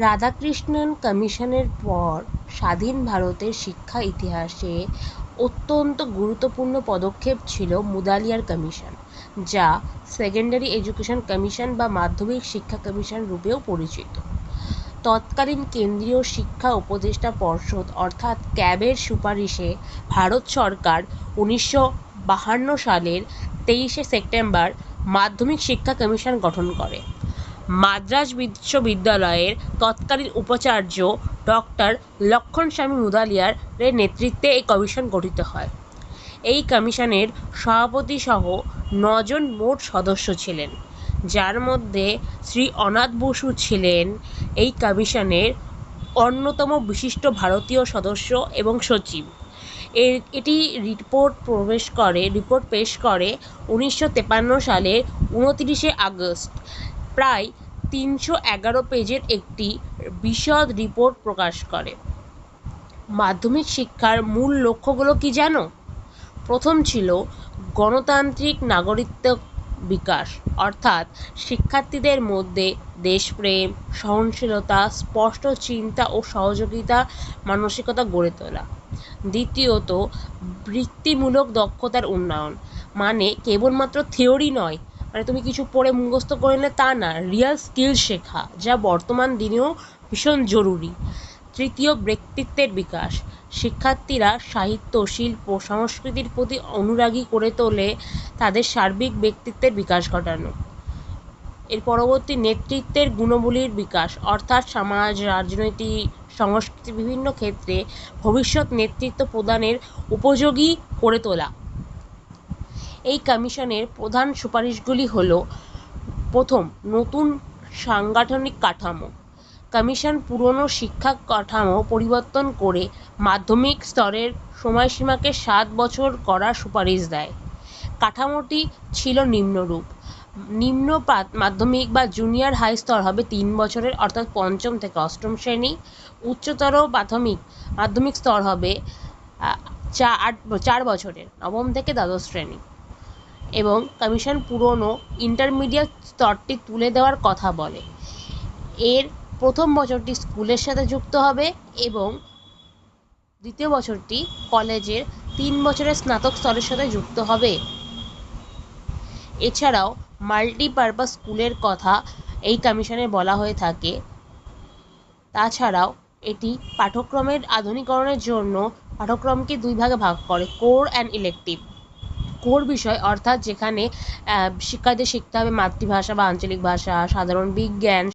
রাধাকৃষ্ণন কমিশনের পর স্বাধীন ভারতের শিক্ষা ইতিহাসে অত্যন্ত গুরুত্বপূর্ণ পদক্ষেপ ছিল মুদালিয়ার কমিশন, যা সেকেন্ডারি এডুকেশন কমিশন বা মাধ্যমিক শিক্ষা কমিশন রূপেও পরিচিত। তৎকালীন কেন্দ্রীয় শিক্ষা উপদেষ্টা পর্ষদ অর্থাৎ ক্যাবের সুপারিশে ভারত সরকার 1952 সালের 23শে সেপ্টেম্বর মাধ্যমিক শিক্ষা কমিশন গঠন করে। মাদ্রাজ বিশ্ববিদ্যালয়ের তৎকালীন উপাচার্য ডক্টর লক্ষ্মণস্বামী মুদালিয়ার নেতৃত্বে এই কমিশন গঠিত হয়। এই কমিশনের সভাপতি সহ 9 জন মোট সদস্য ছিলেন, যার মধ্যে শ্রী অনাথ বসু ছিলেন এই কমিশনের অন্যতম বিশিষ্ট ভারতীয় সদস্য এবং সচিব। এটি রিপোর্ট পেশ করে 1953 সালের 29শে আগস্ট। প্রায় 311 পেজের একটি বিশদ রিপোর্ট প্রকাশ করে। মাধ্যমিক শিক্ষার মূল লক্ষ্যগুলো কি জানো? প্রথম ছিল গণতান্ত্রিক নাগরিকত্ব বিকাশ, অর্থাৎ শিক্ষার্থীদের মধ্যে দেশপ্রেম, সহনশীলতা, স্পষ্ট চিন্তা ও সহযোগিতা মানসিকতা গড়ে তোলা। দ্বিতীয়ত, বৃত্তিমূলক দক্ষতার উন্নয়ন, মানে কেবলমাত্র থিওরি নয়, মানে তুমি কিছু পড়ে মুখস্থ করে নিলে তা না, রিয়াল স্কিল শেখা, যা বর্তমান দিনেও ভীষণ জরুরি। তৃতীয়, ব্যক্তিত্বের বিকাশ, শিক্ষার্থীরা সাহিত্য, শিল্প, সংস্কৃতির প্রতি অনুরাগী করে তোলে তাদের সার্বিক ব্যক্তিত্বের বিকাশ ঘটানো। এর পরবর্তী, নেতৃত্বের গুণাবলীর বিকাশ, অর্থাৎ সমাজ, রাজনৈতিক, সংস্কৃতি বিভিন্ন ক্ষেত্রে ভবিষ্যৎ নেতৃত্ব প্রদানের উপযোগী করে তোলা। এই কমিশনের প্রধান সুপারিশগুলি হল: প্রথম, নতুন সাংগঠনিক কাঠামো। কমিশন পুরনো শিক্ষা কাঠামো পরিবর্তন করে মাধ্যমিক স্তরের সময়সীমাকে 7 বছর করার সুপারিশ দেয়। কাঠামোটি ছিল নিম্নরূপ: নিম্ন মাধ্যমিক বা জুনিয়র হাই স্তর হবে 3 বছরের, অর্থাৎ পঞ্চম থেকে অষ্টম শ্রেণী। উচ্চতর মাধ্যমিক স্তর হবে 4 বছরের, নবম থেকে দ্বাদশ শ্রেণী। এবং কমিশন পুরনো ইন্টারমিডিয়েট স্তরটি তুলে দেওয়ার কথা বলে। এর প্রথম বছরটি স্কুলের সাথে যুক্ত হবে এবং দ্বিতীয় বছরটি কলেজের 3 বছরের স্নাতক স্তরের সাথে যুক্ত হবে। এছাড়াও মাল্টিপারপাস স্কুলের কথা এই কমিশনে বলা হয়ে থাকে। তাছাড়াও এটি পাঠ্যক্রমের আধুনিকরণের জন্য পাঠ্যক্রমকে 2 ভাগে ভাগ করে: কোর অ্যান্ড ইলেকটিভ। কোর বিষয়, অর্থাৎ যেখানে শিক্ষার্থীদের শিখতে হবে মাতৃভাষা বা আঞ্চলিক ভাষা, সাধারণ বিজ্ঞান,